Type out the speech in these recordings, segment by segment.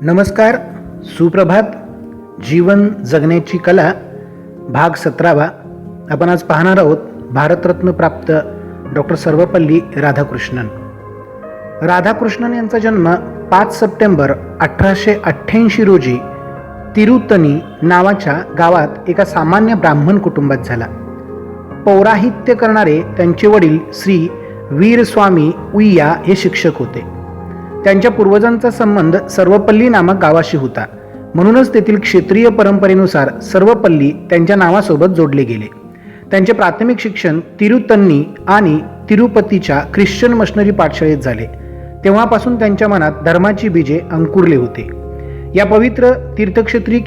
नमस्कार, सुप्रभात. जीवन जगण्याची कला भाग 17. आपण आज पाहणार आहोत भारतरत्न प्राप्त डॉक्टर सर्वपल्ली राधाकृष्णन. राधाकृष्णन यांचा जन्म 5 सप्टेंबर 1888 रोजी तिरुत्तनी नावाच्या गावात एका सामान्य ब्राह्मण कुटुंबात झाला. पौराहित्य करणारे त्यांचे वडील श्री वीरस्वामी उय्या हे शिक्षक होते. त्यांच्या पूर्वजांचा संबंध सर्वपल्ली नामक गावाशी होता. म्हणूनच तेथील क्षेत्रीय परंपरेनुसार सर्वपल्ली त्यांच्या नावासोबत जोडले गेले. त्यांचे प्राथमिक शिक्षण तिरुत्तनी आणि तिरुपतीच्या ख्रिश्चन मिशनरी पाठशाळेत झाले. तेव्हापासून त्यांच्या मनात धर्माची बीजे अंकुरले होते. या पवित्र तीर्थक्षेत्री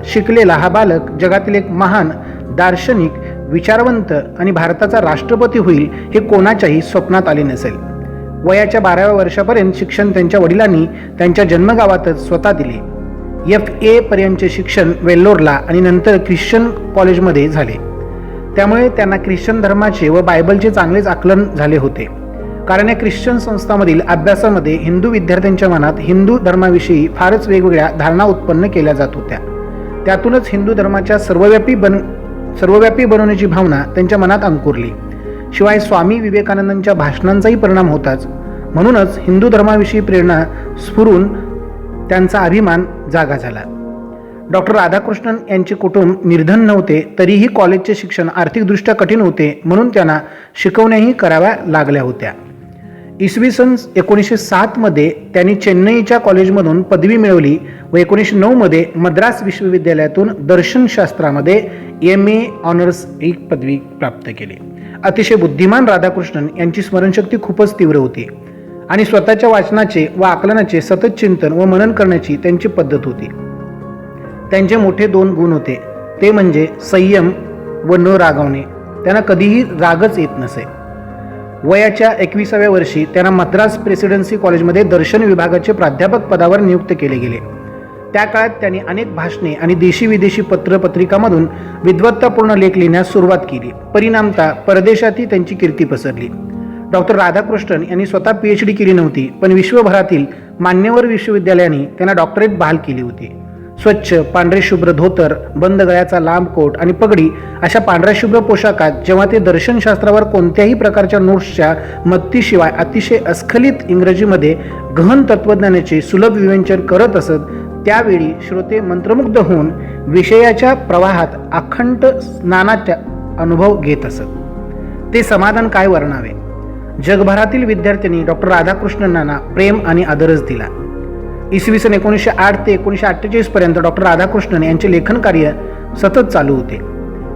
शिकलेला हा बालक जगातील एक महान दार्शनिक, विचारवंत आणि भारताचा राष्ट्रपती होईल हे कोणाच्याही स्वप्नात आले नसेल. वयाच्या 12व्या वर्षापर्यंत शिक्षण त्यांच्या वडिलांनी त्यांच्या जन्मगावातच स्वतः दिले. FA पर्यंतचे शिक्षण वेल्लोरला आणि नंतर ख्रिश्चन कॉलेजमध्ये झाले. त्यामुळे त्यांना ख्रिश्चन धर्माचे व बायबलचे चांगलेच आकलन झाले होते. कारण या ख्रिश्चन संस्थांमधील अभ्यासामध्ये हिंदू विद्यार्थ्यांच्या मनात हिंदू धर्माविषयी फारच वेगवेगळ्या धारणा उत्पन्न केल्या जात होत्या. त्यातूनच हिंदू धर्माच्या सर्वव्यापी बनवण्याची भावना त्यांच्या मनात अंकुरली. शिवाय स्वामी विवेकानंदांच्या भाषणांचाही परिणाम होताच. म्हणूनच हिंदू धर्माविषयी प्रेरणा स्फुरून त्यांचा अभिमान जागा झाला. डॉक्टर राधाकृष्णन यांचे कुटुंब निर्धन नव्हते, तरीही कॉलेजचे शिक्षण आर्थिकदृष्ट्या कठीण होते. म्हणून त्यांना शिकवण्याही कराव्या लागल्या होत्या. इसवी सन 1907 मध्ये त्यांनी चेन्नईच्या कॉलेजमधून पदवी मिळवली व 1909 मद्रास विश्वविद्यालयातून दर्शनशास्त्रामध्ये MA ऑनर्स एक पदवी प्राप्त केली. अतिशय बुद्धिमान राधाकृष्णन यांची स्मरणशक्ती खूपच तीव्र होती आणि स्वतःच्या वाचनाचे व आकलनाचे सतत चिंतन व मनन करण्याची त्यांची पद्धत होती. त्यांचे मोठे 2 गुण होते, ते म्हणजे संयम व न रागवणे. त्यांना कधीही रागच येत नसे. वयाच्या 21व्या वर्षी त्यांना मद्रास प्रेसिडेन्सी कॉलेजमध्ये दर्शन विभागाचे प्राध्यापक पदावर नियुक्त केले गेले. त्या काळात त्यांनी अनेक भाषणे आणि देशी विदेशी पत्रपत्रिकांमधून विद्वत्तापूर्ण लेख लिहिण्यास सुरुवात केली. परिणामतः परदेशातही त्यांची कीर्ती पसरली. डॉक्टर राधाकृष्णन यांनी स्वतः PhD केली नव्हती, पण विश्वभरातील मान्यवर विश्वविद्यालयांनी त्यांना डॉक्टरेट बहाल केली होती. स्वच्छ पांढरे शुभ्र धोतर, बंद गळ्याचा लांब कोट आणि पगडी अशा पांढऱ्या शुभ्र पोशाखात जेव्हा ते दर्शनशास्त्रावर कोणत्याही प्रकारच्या नोट्सच्या मत्तीशिवाय अतिशय अस्खलित इंग्रजीमध्ये गहन तत्वज्ञानाचे सुलभ विवेचन करत असत, त्यावेळी श्रोते मंत्रमुग्ध होऊन विषयाच्या प्रवाहात अखंड स्नानाचा अनुभव घेत असत. ते समाधान काय वर्णावे. जगभरातील विद्यार्थ्यांनी डॉक्टर राधाकृष्णनांना प्रेम आणि आदरच दिला. इसवी सन 1908 ते 1948 पर्यंत डॉक्टर राधाकृष्णन यांचे लेखन कार्य सतत चालू होते.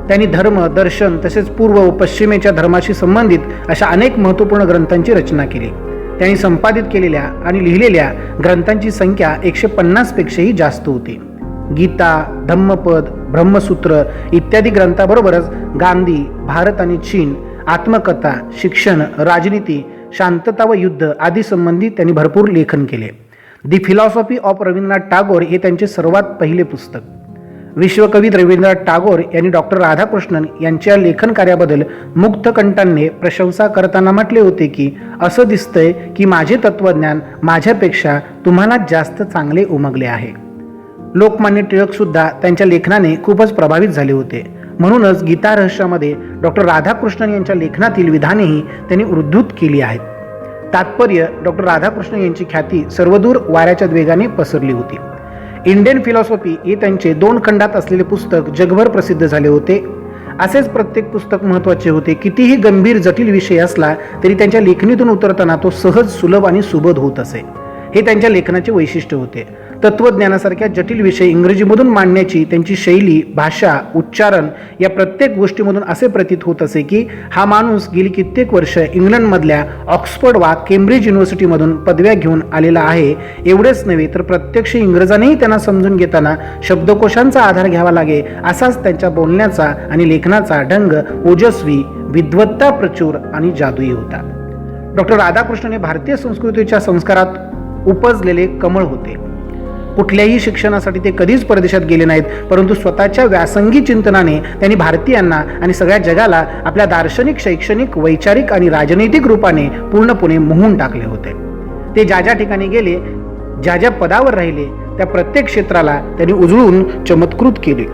त्यांनी धर्म, दर्शन तसेच पूर्व व पश्चिमेच्या धर्माशी संबंधित अशा अनेक महत्त्वपूर्ण ग्रंथांची रचना केली. त्यांनी संपादित केलेल्या आणि लिहिलेल्या ग्रंथांची संख्या 150 पेक्षाही जास्त होती. गीता, धम्मपद, ब्रह्मसूत्र इत्यादी ग्रंथाबरोबरच गांधी, भारत आणि चीन, आत्मकथा, शिक्षण, राजनीती, शांतता व युद्ध आदी संबंधी त्यांनी भरपूर लेखन केले. दी फिलॉसॉफी ऑफ रवींद्रनाथ टागोर हे त्यांचे सर्वात पहिले पुस्तक. विश्वकवी रवींद्रनाथ टागोर यांनी डॉक्टर राधाकृष्णन यांच्या लेखन कार्याबद्दल मुक्तकंठाने प्रशंसा करताना म्हटले होते की असं दिसतंय की माझे तत्वज्ञान माझ्यापेक्षा तुम्हाला जास्त चांगले उमगले आहे. लोकमान्य टिळक सुद्धा त्यांच्या लेखनाने खूपच प्रभावित झाले होते. म्हणूनच गीता रहस्यामध्ये डॉक्टर राधाकृष्णन यांच्या लेखनातील विधानेही त्यांनी उद्धृत केली आहेत. तात्पर्य, डॉक्टर राधाकृष्णन यांची ख्याती सर्वदूर वाऱ्याच्या वेगाने पसरली होती. इंडियन फिलॉसॉफी हे त्यांचे 2 खंडात असलेले पुस्तक जगभर प्रसिद्ध झाले होते. असेच प्रत्येक पुस्तक महत्त्वाचे होते. कितीही गंभीर जटिल विषय असला तरी त्यांच्या लेखणीतून उतरताना तो सहज, सुलभ आणि सुबोध होत असे. हे त्यांच्या लेखनाचे वैशिष्ट्य होते. तत्वज्ञानासारख्या जटिल विषय इंग्रजीमधून मांडण्याची त्यांची शैली, भाषा, उच्चारण या प्रत्येक गोष्टीमधून असे प्रतीत होत असे की हा माणूस गेली कित्येक वर्ष इंग्लंडमधल्या ऑक्सफर्ड वा केम्ब्रिज युनिव्हर्सिटीमधून पदव्या घेऊन आलेला आहे. एवढेच नव्हे तर प्रत्यक्ष इंग्रजांनीही त्यांना समजून घेताना शब्दकोशांचा आधार घ्यावा लागे असाच त्यांच्या बोलण्याचा आणि लेखनाचा ढंग ओजस्वी, विद्वत्ता प्रचूर आणि जादुई होता. डॉक्टर राधाकृष्णन हे भारतीय संस्कृतीच्या संस्कारात उपजलेले कमळ होते. कुठल्याही शिक्षणासाठी ते कधीच परदेशात गेले नाहीत, परंतु स्वतःच्या व्यासंगी चिंतनाने त्यांनी भारतीयांना आणि सगळ्या जगाला आपल्या दार्शनिक, शैक्षणिक, वैचारिक आणि राजनैतिक रूपाने पूर्णपणे मोहून टाकले होते. ते ज्या ज्या ठिकाणी गेले, ज्या ज्या पदावर राहिले त्या प्रत्येक क्षेत्राला त्यांनी उजळून चमत्कृत केले.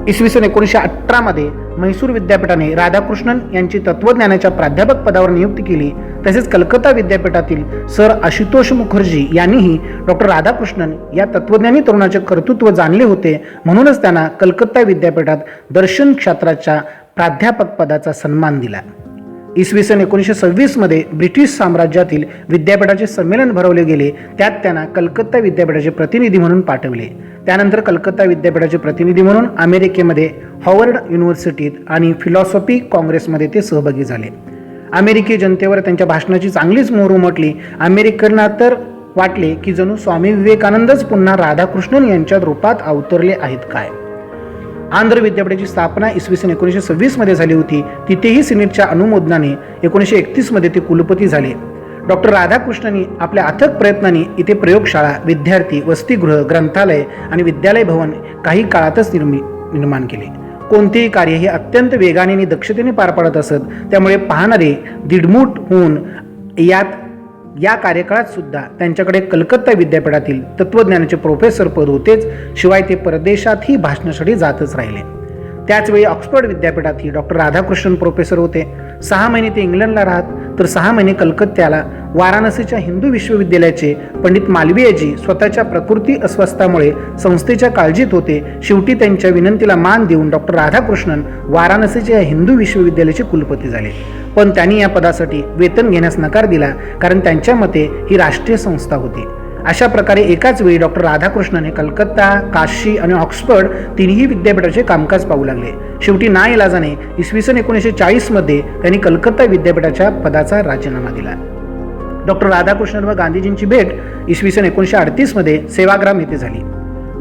इसवी सन 1918 मध्ये म्हैसूर विद्यापीठाने राधाकृष्णन यांची तत्वज्ञानाच्या प्राध्यापक पदावर नियुक्ती केली. तसेच कलकत्ता विद्यापीठातील सर आशुतोष मुखर्जी यांनीही डॉक्टर राधाकृष्णन या तत्वज्ञानी तरुणाचे कर्तृत्व जाणले होते, म्हणूनच त्यांना कलकत्ता विद्यापीठात दर्शन क्षेत्राच्या प्राध्यापक पदाचा सन्मान दिला. इसवी सन 1926 मध्ये ब्रिटिश साम्राज्यातील विद्यापीठाचे संमेलन भरवले गेले. त्यात त्यांना कलकत्ता विद्यापीठाचे प्रतिनिधी म्हणून पाठवले. त्यानंतर कलकत्ता विद्यापीठाचे प्रतिनिधी म्हणून अमेरिकेमध्ये हॉवर्ड युनिव्हर्सिटीत आणि फिलॉसॉफी काँग्रेसमध्ये ते सहभागी झाले. अमेरिकी जनतेवर त्यांच्या भाषणाची चांगलीच मोहर उमटली. अमेरिकनांना तर वाटले की जणू स्वामी विवेकानंदच पुन्हा राधाकृष्णन यांच्या रूपात अवतरले आहेत काय. आंध्र विद्यापीठाची स्थापना इसवी सन 1926 मध्ये झाली होती. तिथेही सिनेटच्या अनुमोदनाने 1931 मध्ये ते कुलपती झाले. डॉक्टर राधाकृष्णनी आपल्या अथक प्रयत्नांनी इथे प्रयोगशाळा, विद्यार्थी वसतिगृह, ग्रंथालय आणि विद्यालय भवन काही काळातच निर्माण केले. कोणतेही कार्य हे अत्यंत वेगाने आणि दक्षतेने पार पाडत असत. त्यामुळे पाहणारे दिडमूट होऊन या कार्यकाळात सुद्धा त्यांच्याकडे कलकत्ता विद्यापीठातील तत्वज्ञानाचे प्रोफेसर पद होतेच, शिवाय ते परदेशातही भाषणासाठी जातच राहिले. त्याचवेळी ऑक्सफर्ड विद्यापीठातही डॉक्टर राधाकृष्णन प्रोफेसर होते. 6 महिने ते इंग्लंडला राहत, तर 6 महिने कलकत्त्याला. वाराणसीच्या हिंदू विश्वविद्यालयाचे पंडित मालवीयजी स्वतःच्या प्रकृती अस्वस्थामुळे संस्थेच्या काळजीत होते. शेवटी त्यांच्या विनंतीला मान देऊन डॉक्टर राधाकृष्णन वाराणसीच्या हिंदू विश्वविद्यालयाचे कुलपती झाले. पण त्यांनी या पदासाठी वेतन घेण्यास नकार दिला, कारण त्यांच्या मते ही राष्ट्रीय संस्था होती. अशा प्रकारे एकाच वेळी डॉक्टर राधाकृष्णन हे कलकत्ता, काशी आणि ऑक्सफर्ड तिन्ही विद्यापीठाचे कामकाज पाहू लागले. शेवटी नाईलाजाने इसवी सन 1940 मध्ये त्यांनी कलकत्ता विद्यापीठाच्या पदाचा राजीनामा दिला. डॉक्टर राधाकृष्णन व गांधीजींची भेट इसवी सन 1938 मध्ये सेवाग्राम येथे झाली.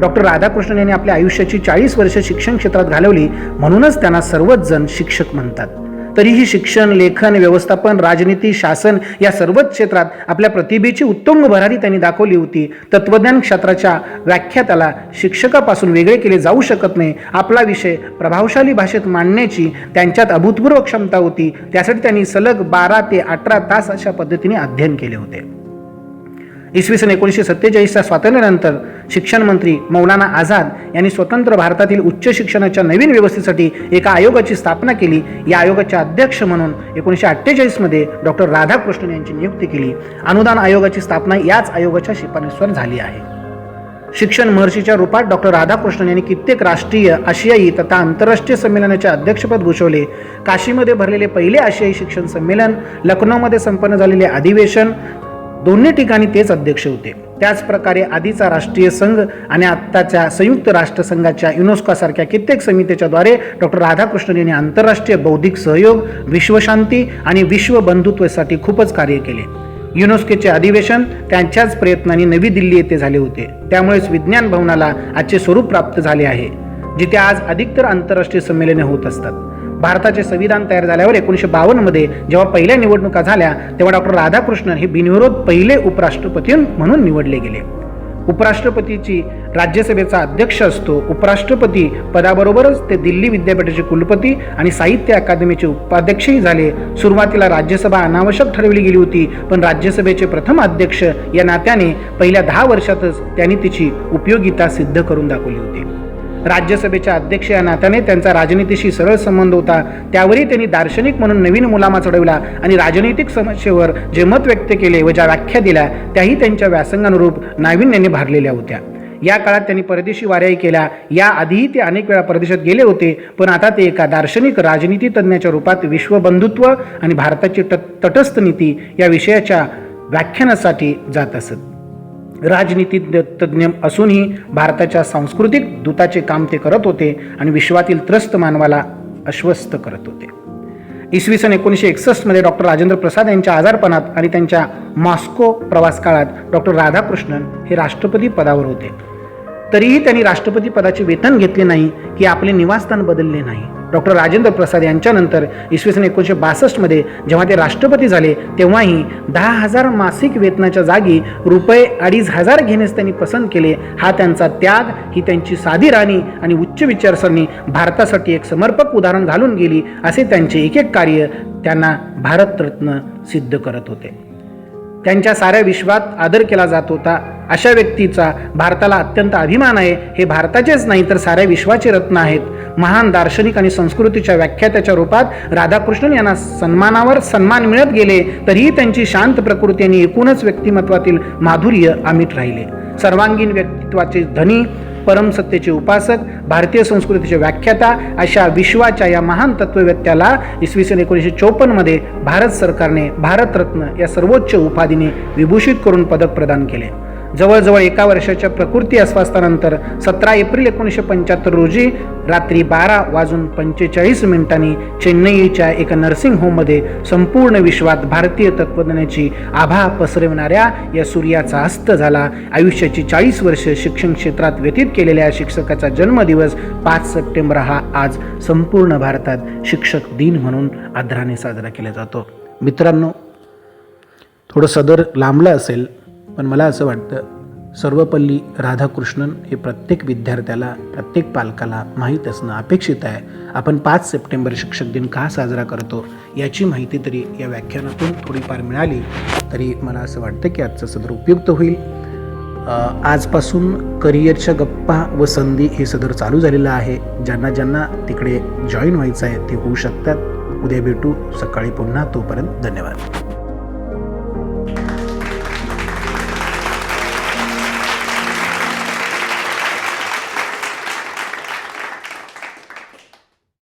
डॉक्टर राधाकृष्णन यांनी आपल्या आयुष्याची 40 वर्ष शिक्षण क्षेत्रात घालवली, म्हणूनच त्यांना सर्वच जण शिक्षक म्हणतात. तरीही शिक्षण, लेखन, व्यवस्थापन, राजनीती, शासन या सर्वच क्षेत्रात आपल्या प्रतिभेची उत्तुंग भरारी त्यांनी दाखवली होती. तत्वज्ञान क्षेत्राच्या व्याख्याताला शिक्षकापासून वेगळे केले जाऊ शकत नाही. आपला विषय प्रभावशाली भाषेत मांडण्याची त्यांच्यात अभूतपूर्व क्षमता होती. त्यासाठी त्यांनी सलग 12 ते 18 तास अशा पद्धतीने अध्ययन केले होते. इसवी सन 1947च्या स्वातंत्र्यानंतर शिक्षण मंत्री मौलाना आझाद यांनी स्वतंत्र भारतातील उच्च शिक्षणाच्या नवीन व्यवस्थेसाठी एका आयोगाची स्थापना केली. या आयोगाचे अध्यक्ष म्हणून 1948 मध्ये डॉक्टर राधाकृष्णन यांची नियुक्ती केली. अनुदान आयोगाची स्थापना याच आयोगाच्या शिफारशीवर झाली आहे. शिक्षण महर्षीच्या रूपात डॉक्टर राधाकृष्णन यांनी कित्येक राष्ट्रीय, आशियाई तथा आंतरराष्ट्रीय संमेलनाचे अध्यक्षपद भूषवले. काशीमध्ये भरलेले पहिले आशियाई शिक्षण संमेलन, लखनौमध्ये संपन्न झालेले अधिवेशन, दोन्ही ठिकाणी तेच अध्यक्ष होते. त्याच प्रकारे आधीचा राष्ट्रीय संघ आणि आत्ताच्या संयुक्त राष्ट्रसंघाच्या युनेस्कोसारख्या कित्येक समित्यांच्या द्वारे डॉक्टर राधाकृष्णन यांनी आंतरराष्ट्रीय बौद्धिक सहयोग, विश्वशांती आणि विश्व बंधुत्वासाठी खूपच कार्य केले. युनेस्कोचे अधिवेशन त्यांच्याच प्रयत्नांनी नवी दिल्ली येथे झाले होते. त्यामुळेच विज्ञान भवनाला आजचे स्वरूप प्राप्त झाले आहे, जिथे आज अधिकतर आंतरराष्ट्रीय संमेलने होत असतात. भारताचे संविधान तयार झाल्यावर 1952 मध्ये जेव्हा पहिल्या निवडणुका झाल्या, तेव्हा डॉक्टर राधाकृष्णन हे बिनविरोध पहिले उपराष्ट्रपती म्हणून निवडले गेले. उपराष्ट्रपतीची राज्यसभेचा अध्यक्ष असतो. उपराष्ट्रपती पदाबरोबरच ते दिल्ली विद्यापीठाचे कुलपती आणि साहित्य अकादमीचे उपाध्यक्षही झाले. सुरुवातीला राज्यसभा अनावश्यक ठरवली गेली होती, पण राज्यसभेचे प्रथम अध्यक्ष या नात्याने पहिल्या 10 वर्षातच त्यांनी तिची उपयोगिता सिद्ध करून दाखवली होती. राज्यसभेच्या अध्यक्ष या नात्याने त्यांचा राजनीतीशी सरळ संबंध होता. त्यावरही त्यांनी दार्शनिक म्हणून नवीन मुलामा चढवला आणि राजनैतिक समस्येवर जे मत व्यक्त केले व ज्या व्याख्या दिल्या त्याही त्यांच्या व्यासंगानुरूप नाविन्याने भारलेल्या होत्या. या काळात त्यांनी परदेशी वाऱ्याही केल्या. या आधीही ते अनेक वेळा परदेशात गेले होते, पण आता ते एका दार्शनिक राजनीती तज्ज्ञाच्या रूपात विश्वबंधुत्व आणि भारताची तटस्थ नीती या विषयाच्या व्याख्यानासाठी जात असत. राजनीती तज्ज्ञ असूनही भारताच्या सांस्कृतिक दूताचे काम ते करत होते आणि विश्वातील त्रस्त मानवाला आश्वस्त करत होते. इसवी सन 1961 मध्ये डॉक्टर राजेंद्र प्रसाद यांच्या आजारपणात आणि त्यांच्या मॉस्को प्रवास काळात डॉक्टर राधाकृष्णन हे राष्ट्रपती पदावर होते. तरीही त्यांनी राष्ट्रपती पदाचे वेतन घेतले नाही की आपले निवासस्थान बदलले नाही. डॉक्टर राजेंद्र प्रसाद यांच्यानंतर इसवी सन 1962 मध्ये जेव्हा ते राष्ट्रपती झाले, तेव्हाही 10,000 मासिक वेतनाच्या जागी ₹2,500 घेण्यास त्यांनी पसंत केले. हा त्यांचा त्याग, ही त्यांची साधी राहणी आणि उच्च विचारसरणी भारतासाठी एक समर्पक उदाहरण घालून गेली. असे त्यांचे एक एक कार्य त्यांना भारतरत्न सिद्ध करत होते. त्यांच्या साऱ्या विश्वात आदर केला जात होता. अशा व्यक्तीचा भारताला अत्यंत अभिमान आहे. हे भारताचेच नाही तर साऱ्या विश्वाचे रत्न आहेत. महान दार्शनिक आणि संस्कृतीच्या व्याख्यात्याच्या रूपात राधाकृष्णन यांना सन्मानावर सन्मान मिळत गेले, तरीही त्यांची शांत प्रकृती आणि एकूणच व्यक्तिमत्वातील माधुर्य अमिट राहिले. सर्वांगीण व्यक्तित्वाचे धनी, परमसत्तेचे उपासक, भारतीय संस्कृतीचे व्याख्याता अशा विश्वाच्या या महान तत्ववेत्याला इसवी सन 1954 मध्ये भारत सरकारने भारतरत्न या सर्वोच्च उपाधीने विभूषित करून पदक प्रदान केले. जवळजवळ 1 वर्षाच्या प्रकृती अस्वास्थानंतर 17 एप्रिल 1975 रोजी रात्री 12:45 चेन्नईच्या एका नर्सिंग होममध्ये संपूर्ण विश्वात भारतीय तत्त्वज्ञानाची आभा पसरविणाऱ्या या सूर्याचा अस्त झाला. आयुष्याची 40 वर्ष शिक्षण क्षेत्रात व्यतीत केलेल्या शिक्षकाचा जन्मदिवस 5 सप्टेंबर हा आज संपूर्ण भारतात शिक्षक दिन म्हणून आदराने साजरा केला जातो. मित्रांनो, थोडं सदर लांबलं असेल, पण मला असं वाटतं सर्वपल्ली राधाकृष्णन हे प्रत्येक विद्यार्थ्याला, प्रत्येक पालकाला माहीत असणं अपेक्षित आहे. आपण 5 सप्टेंबर शिक्षक दिन का साजरा करतो याची माहिती तरी या व्याख्यानातून थोडीफार मिळाली तरी मला असं वाटतं की आजचं सदर उपयुक्त होईल. आजपासून करिअरच्या गप्पा व संधी हे सदर चालू झालेलं आहे. ज्यांना ज्यांना तिकडे जॉईन व्हायचं आहे ते होऊ शकतात. उद्या भेटू सकाळी पुन्हा. तोपर्यंत धन्यवाद.